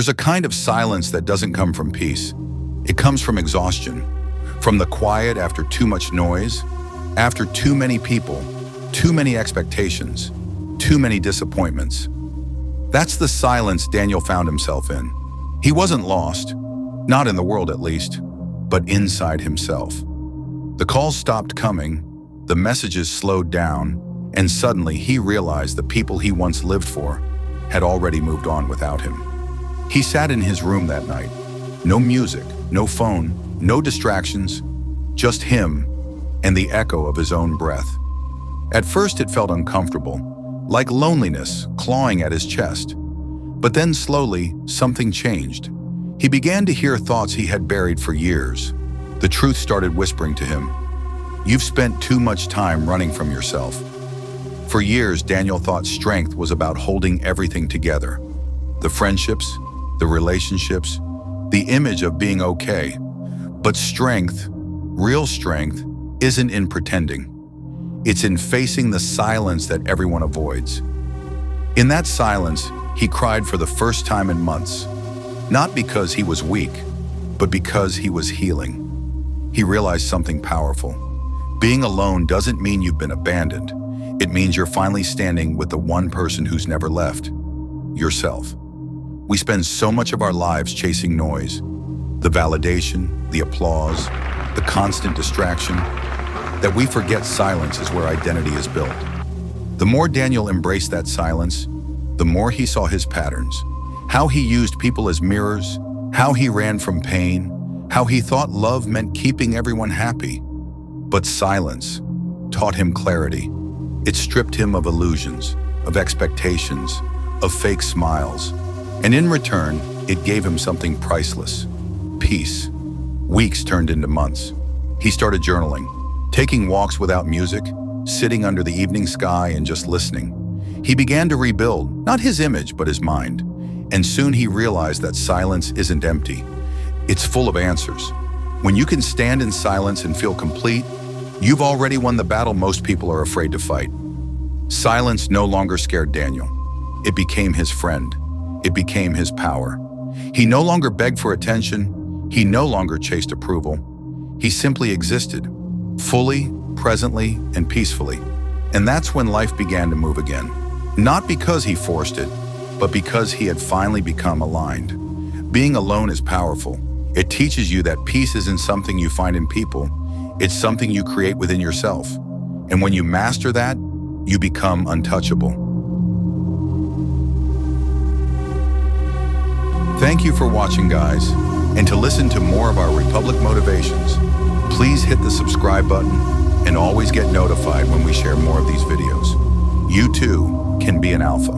There's a kind of silence that doesn't come from peace. It comes from exhaustion, from the quiet after too much noise, after too many people, too many expectations, too many disappointments. That's the silence Daniel found himself in. He wasn't lost, not in the world at least, but inside himself. The calls stopped coming, the messages slowed down, and suddenly he realized the people he once lived for had already moved on without him. He sat in his room that night. No music, no phone, no distractions, just him and the echo of his own breath. At first it felt uncomfortable, like loneliness clawing at his chest. But then slowly, something changed. He began to hear thoughts he had buried for years. The truth started whispering to him. You've spent too much time running from yourself. For years, Daniel thought strength was about holding everything together. The friendships, the relationships, the image of being okay. But strength, real strength, isn't in pretending. It's in facing the silence that everyone avoids. In that silence, he cried for the first time in months, not because he was weak, but because he was healing. He realized something powerful. Being alone doesn't mean you've been abandoned. It means you're finally standing with the one person who's never left, yourself. We spend so much of our lives chasing noise, the validation, the applause, the constant distraction, that we forget silence is where identity is built. The more Daniel embraced that silence, the more he saw his patterns, how he used people as mirrors, how he ran from pain, how he thought love meant keeping everyone happy. But silence taught him clarity. It stripped him of illusions, of expectations, of fake smiles. And in return, it gave him something priceless: peace. Weeks turned into months. He started journaling, taking walks without music, sitting under the evening sky and just listening. He began to rebuild, not his image, but his mind. And soon he realized that silence isn't empty. It's full of answers. When you can stand in silence and feel complete, you've already won the battle most people are afraid to fight. Silence no longer scared Daniel. It became his friend. It became his power. He no longer begged for attention. He no longer chased approval. He simply existed, fully, presently, and peacefully. And that's when life began to move again. Not because he forced it, but because he had finally become aligned. Being alone is powerful. It teaches you that peace isn't something you find in people. It's something you create within yourself. And when you master that, you become untouchable. Thank you for watching, guys. And to listen to more of our Republic motivations, please hit the subscribe button and always get notified when we share more of these videos. You too can be an alpha.